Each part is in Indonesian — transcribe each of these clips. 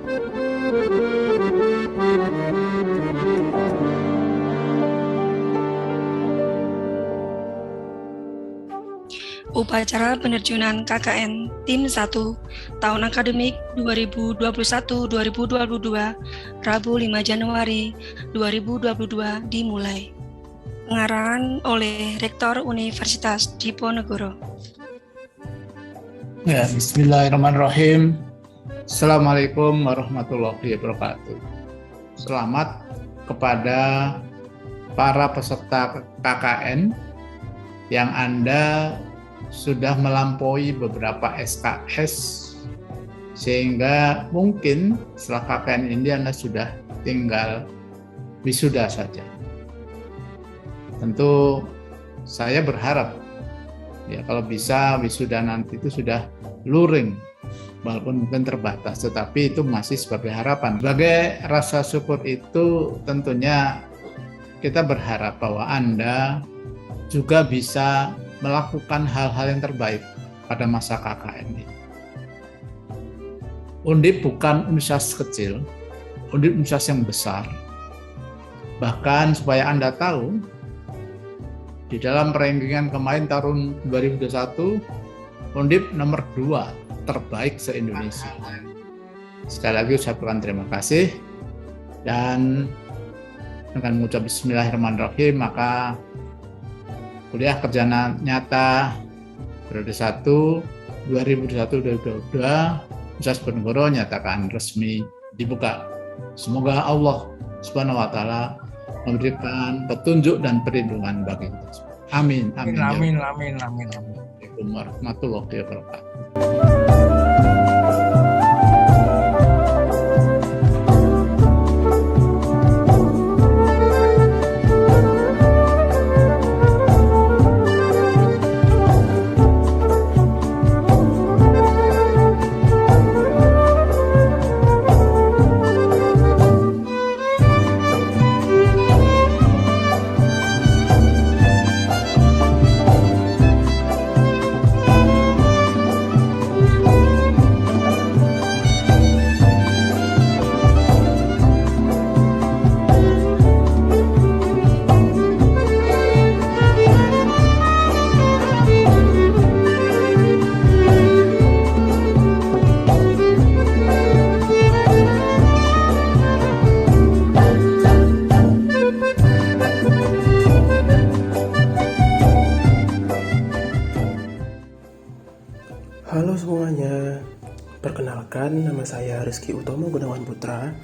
Upacara penerjunan KKN Tim 1 tahun akademik 2021-2022 Rabu 5 Januari 2022 dimulai. Pengarahan oleh Rektor Universitas Diponegoro. Ya, bismillahirrahmanirrahim. Assalamualaikum warahmatullahi wabarakatuh. Selamat kepada para peserta KKN yang Anda sudah melampaui beberapa SKS, sehingga mungkin setelah KKN ini Anda sudah tinggal wisuda saja. Tentu saya berharap ya kalau bisa wisuda nanti itu sudah luring, walaupun mungkin terbatas, tetapi itu masih sebagai harapan. Sebagai rasa syukur itu tentunya kita berharap bahwa Anda juga bisa melakukan hal-hal yang terbaik pada masa KKN ini. Undip bukan universitas kecil, Undip universitas yang besar. Bahkan supaya Anda tahu, di dalam rankingan kemarin tahun 2021, Undip nomor 2 terbaik se-Indonesia. Sekali lagi ucapkan terima kasih, dan dengan mengucap bismillahirrahmanirrahim, maka kuliah kerja nyata periode 1 2021-2022 Universitas Diponegoro nyatakan resmi dibuka. Semoga Allah Subhanahu wa taala memberikan petunjuk dan perlindungan bagi kita semua. Amin. Amin. Amin. Assalamualaikum warahmatullahi wabarakatuh. Halo semuanya, perkenalkan nama saya Rizky Utomo Gunawan Putra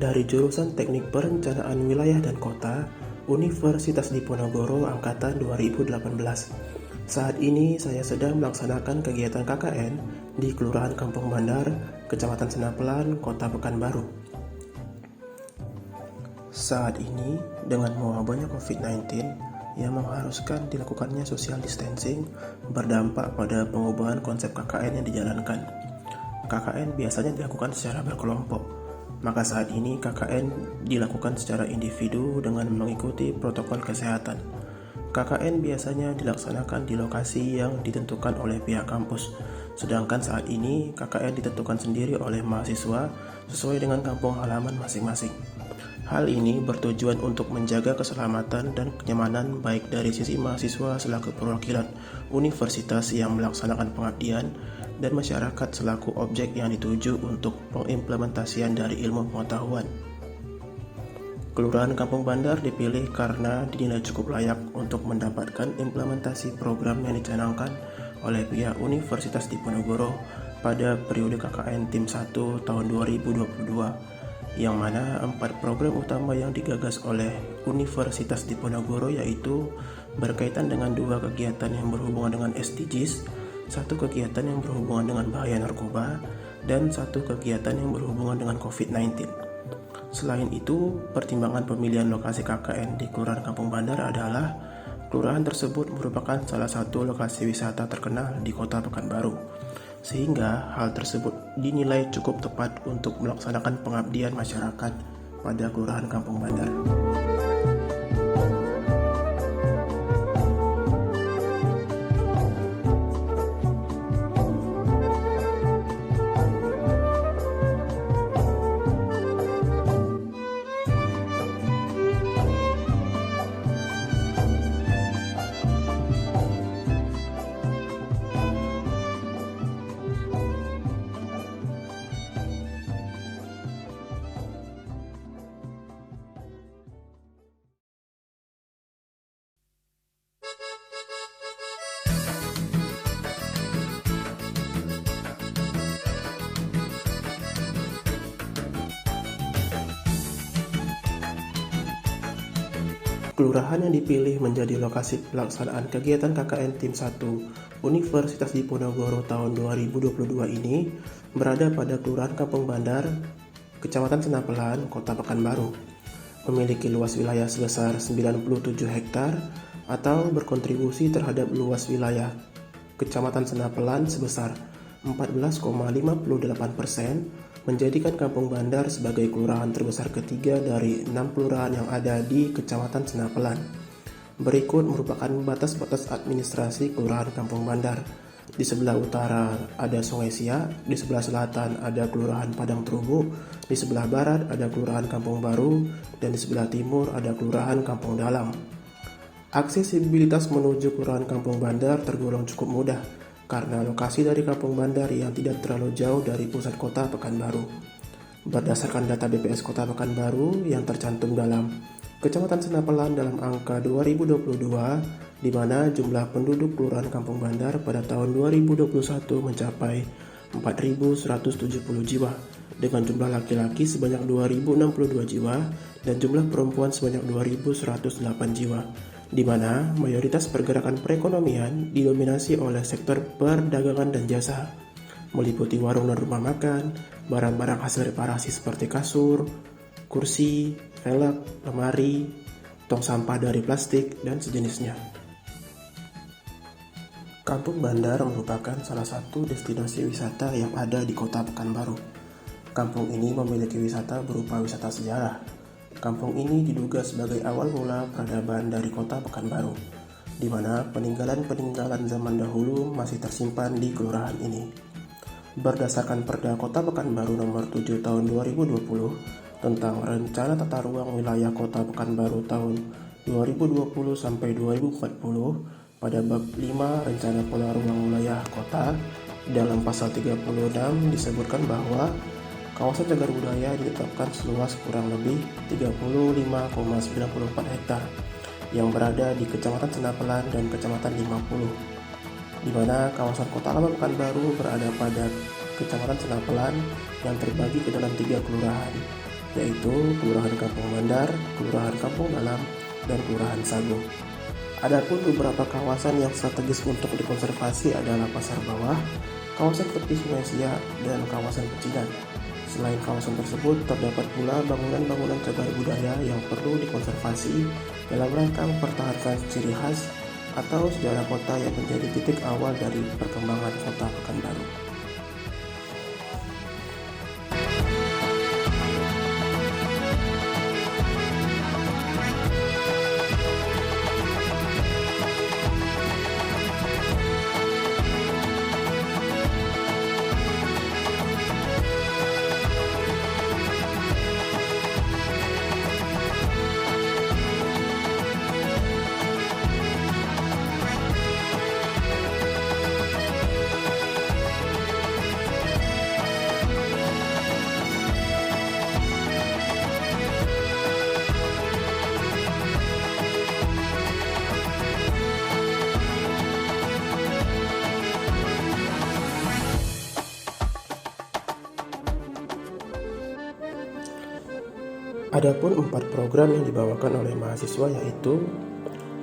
dari jurusan Teknik Perencanaan Wilayah dan Kota Universitas Diponegoro Angkatan 2018. Saat ini saya sedang melaksanakan kegiatan KKN di Kelurahan Kampung Bandar, Kecamatan Senapelan, Kota Pekanbaru. Saat ini dengan mewabahnya COVID-19 yang mengharuskan dilakukannya social distancing berdampak pada pengubahan konsep KKN yang dijalankan. KKN biasanya dilakukan secara berkelompok, maka saat ini KKN dilakukan secara individu dengan mengikuti protokol kesehatan. KKN biasanya dilaksanakan di lokasi yang ditentukan oleh pihak kampus, sedangkan saat ini KKN ditentukan sendiri oleh mahasiswa sesuai dengan kampung halaman masing-masing. Hal ini bertujuan untuk menjaga keselamatan dan kenyamanan baik dari sisi mahasiswa selaku perwakilan universitas yang melaksanakan pengabdian dan masyarakat selaku objek yang dituju untuk pengimplementasian dari ilmu pengetahuan. Kelurahan Kampung Bandar dipilih karena dinilai cukup layak untuk mendapatkan implementasi program yang dicanangkan oleh pihak Universitas Diponegoro pada periode KKN Tim 1 tahun 2022. Yang mana 4 program utama yang digagas oleh Universitas Diponegoro yaitu berkaitan dengan 2 kegiatan yang berhubungan dengan SDGs, 1 kegiatan yang berhubungan dengan bahaya narkoba, dan 1 kegiatan yang berhubungan dengan COVID-19. Selain itu, pertimbangan pemilihan lokasi KKN di Kelurahan Kampung Bandar adalah kelurahan tersebut merupakan salah satu lokasi wisata terkenal di Kota Pekanbaru, sehingga hal tersebut dinilai cukup tepat untuk melaksanakan pengabdian masyarakat pada Kelurahan Kampung Bandar. Kelurahan yang dipilih menjadi lokasi pelaksanaan kegiatan KKN Tim 1 Universitas Diponegoro tahun 2022 ini berada pada Kelurahan Kampung Bandar, Kecamatan Senapelan, Kota Pekanbaru. Memiliki luas wilayah sebesar 97 hektar atau berkontribusi terhadap luas wilayah Kecamatan Senapelan sebesar 14,58%, menjadikan Kampung Bandar sebagai kelurahan terbesar ketiga dari 6 kelurahan yang ada di Kecamatan Senapelan. Berikut merupakan batas-batas administrasi Kelurahan Kampung Bandar. Di sebelah utara ada Sungai Siak, di sebelah selatan ada Kelurahan Padang Trubuk, di sebelah barat ada Kelurahan Kampung Baru, dan di sebelah timur ada Kelurahan Kampung Dalam. Aksesibilitas menuju Kelurahan Kampung Bandar tergolong cukup mudah, karena lokasi dari Kampung Bandar yang tidak terlalu jauh dari pusat kota Pekanbaru. Berdasarkan data BPS Kota Pekanbaru yang tercantum dalam Kecamatan Senapelan dalam angka 2022, di mana jumlah penduduk Kelurahan Kampung Bandar pada tahun 2021 mencapai 4.170 jiwa, dengan jumlah laki-laki sebanyak 2.062 jiwa dan jumlah perempuan sebanyak 2.108 jiwa, di mana mayoritas pergerakan perekonomian didominasi oleh sektor perdagangan dan jasa, meliputi warung dan rumah makan, barang-barang hasil reparasi seperti kasur, kursi, velg, lemari, tong sampah dari plastik, dan sejenisnya. Kampung Bandar merupakan salah satu destinasi wisata yang ada di Kota Pekanbaru. Kampung ini memiliki wisata berupa wisata sejarah. Kampung ini diduga sebagai awal mula peradaban dari Kota Pekanbaru, di mana peninggalan-peninggalan zaman dahulu masih tersimpan di kelurahan ini. Berdasarkan Perda Kota Pekanbaru Nomor 7 Tahun 2020 tentang Rencana Tata Ruang Wilayah Kota Pekanbaru tahun 2020 sampai 2040, pada bab 5 Rencana Pola Ruang Wilayah Kota, dalam pasal 36 disebutkan bahwa kawasan cagar budaya ditetapkan seluas kurang lebih 35,94 hektar yang berada di Kecamatan Senapelan dan Kecamatan 50, di mana kawasan Kota Lama Pekanbaru berada pada Kecamatan Senapelan yang terbagi ke dalam 3 kelurahan, yaitu Kelurahan Kampung Bandar, Kelurahan Kampung Dalam, dan Kelurahan Sagu. Adapun beberapa kawasan yang strategis untuk dikonservasi adalah Pasar Bawah, kawasan tepi Sungai Siak, dan kawasan Pecinan. Selain kawasan tersebut, terdapat pula bangunan-bangunan cagar budaya yang perlu dikonservasi dalam rangka mempertahankan ciri khas atau sejarah kota yang menjadi titik awal dari perkembangan Kota Pekanbaru. Adapun 4 program yang dibawakan oleh mahasiswa yaitu: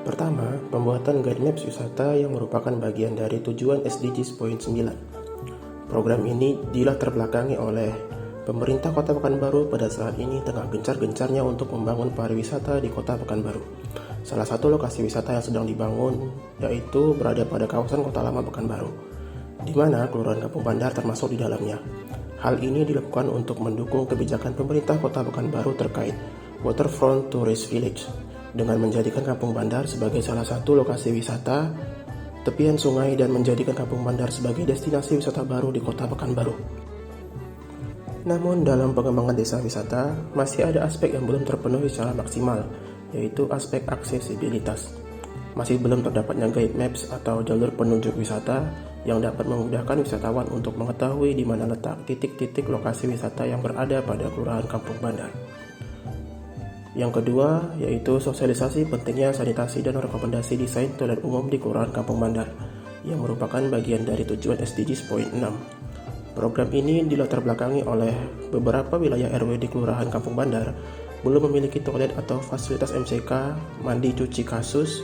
pertama, pembuatan guide maps wisata yang merupakan bagian dari tujuan SDGs Poin 9. Program ini dilatar belakangi oleh pemerintah Kota Pekanbaru pada saat ini tengah gencar-gencarnya untuk membangun pariwisata di Kota Pekanbaru. Salah satu lokasi wisata yang sedang dibangun yaitu berada pada kawasan Kota Lama Pekanbaru, di mana Kelurahan Kampung Bandar termasuk di dalamnya. Hal ini dilakukan untuk mendukung kebijakan pemerintah Kota Pekanbaru terkait Waterfront Tourist Village, dengan menjadikan Kampung Bandar sebagai salah satu lokasi wisata tepian sungai dan menjadikan Kampung Bandar sebagai destinasi wisata baru di Kota Pekanbaru. Namun dalam pengembangan desa wisata masih ada aspek yang belum terpenuhi secara maksimal, yaitu aspek aksesibilitas. Masih belum terdapatnya guide maps atau jalur penunjuk wisata yang dapat memudahkan wisatawan untuk mengetahui di mana letak titik-titik lokasi wisata yang berada pada Kelurahan Kampung Bandar. Yang kedua, yaitu sosialisasi pentingnya sanitasi dan rekomendasi desain toilet umum di Kelurahan Kampung Bandar, yang merupakan bagian dari tujuan SDGs Poin 6. Program ini dilatar belakangi oleh beberapa wilayah RW di Kelurahan Kampung Bandar belum memiliki toilet atau fasilitas MCK, mandi cuci kasus,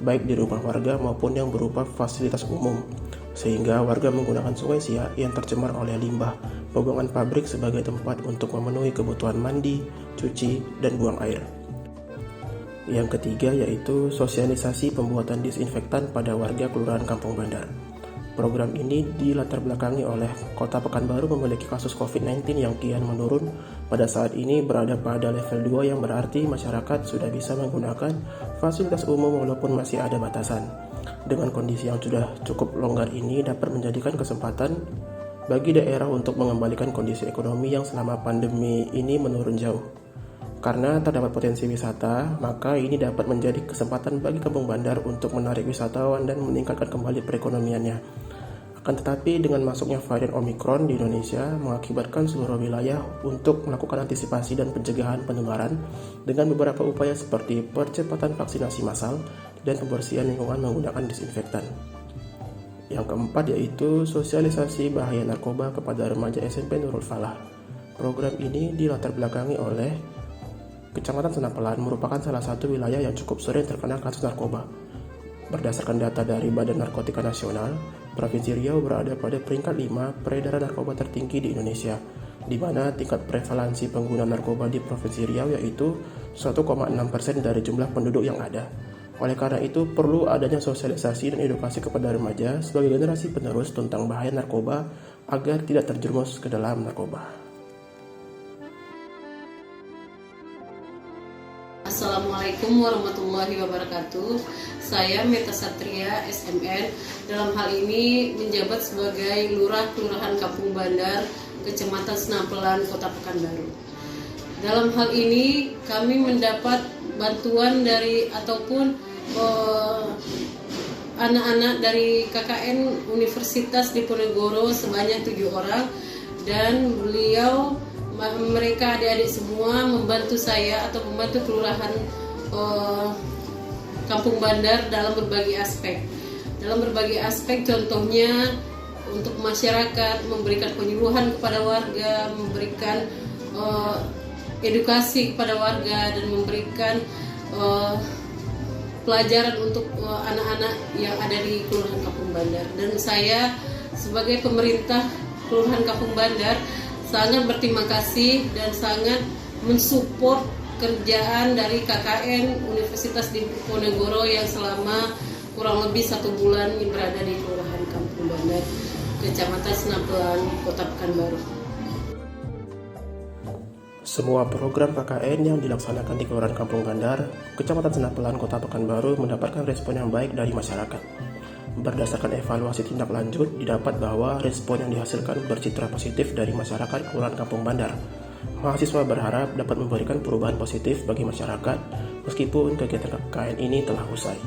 baik di rumah warga maupun yang berupa fasilitas umum, sehingga warga menggunakan Sungai Siak yang tercemar oleh limbah pembuangan pabrik sebagai tempat untuk memenuhi kebutuhan mandi, cuci, dan buang air. Yang ketiga yaitu sosialisasi pembuatan disinfektan pada warga Kelurahan Kampung Bandar. Program ini dilatar belakangi oleh Kota Pekanbaru memiliki kasus COVID-19 yang kian menurun. Pada saat ini berada pada level 2 yang berarti masyarakat sudah bisa menggunakan fasilitas umum walaupun masih ada batasan. Dengan kondisi yang sudah cukup longgar ini dapat menjadikan kesempatan bagi daerah untuk mengembalikan kondisi ekonomi yang selama pandemi ini menurun jauh. Karena terdapat potensi wisata, maka ini dapat menjadi kesempatan bagi Kampung Bandar untuk menarik wisatawan dan meningkatkan kembali perekonomiannya. Akan tetapi dengan masuknya varian Omicron di Indonesia mengakibatkan seluruh wilayah untuk melakukan antisipasi dan pencegahan penularan dengan beberapa upaya seperti percepatan vaksinasi massal dan pembersihan lingkungan menggunakan disinfektan. Yang keempat yaitu sosialisasi bahaya narkoba kepada remaja SMP Nurul Falah. Program ini dilatar belakangi oleh Kecamatan Senapelan merupakan salah satu wilayah yang cukup sering terkena kasus narkoba. Berdasarkan data dari Badan Narkotika Nasional, Provinsi Riau berada pada peringkat 5 peredaran narkoba tertinggi di Indonesia, di mana tingkat prevalensi pengguna narkoba di Provinsi Riau yaitu 1,6% dari jumlah penduduk yang ada. Oleh karena itu, perlu adanya sosialisasi dan edukasi kepada remaja sebagai generasi penerus tentang bahaya narkoba agar tidak terjerumus ke dalam narkoba. Assalamualaikum warahmatullahi wabarakatuh. Saya Meta Satria, SMN. Dalam hal ini menjabat sebagai Lurah Kelurahan Kampung Bandar, Kecamatan Senapelan, Kota Pekanbaru. Dalam hal ini kami mendapat bantuan dari ataupun anak-anak dari KKN Universitas Diponegoro sebanyak 7 orang, dan mereka adik-adik semua membantu saya atau membantu kelurahan Kampung Bandar dalam berbagai aspek. Contohnya untuk masyarakat, memberikan penyuluhan kepada warga, memberikan edukasi kepada warga, dan memberikan pelajaran untuk anak-anak yang ada di Kelurahan Kampung Bandar. Dan saya sebagai pemerintah Kelurahan Kampung Bandar sangat berterima kasih dan sangat mensupport kerjaan dari KKN Universitas Diponegoro yang selama kurang lebih 1 bulan berada di Kelurahan Kampung Bandar, Kecamatan Senapelan, Kota Pekanbaru. Semua program KKN yang dilaksanakan di Kelurahan Kampung Bandar, Kecamatan Senapelan, Kota Pekanbaru mendapatkan respon yang baik dari masyarakat. Berdasarkan evaluasi tindak lanjut, didapat bahwa respon yang dihasilkan bercitra positif dari masyarakat Kelurahan Kampung Bandar. Mahasiswa berharap dapat memberikan perubahan positif bagi masyarakat meskipun kegiatan KKN ini telah usai.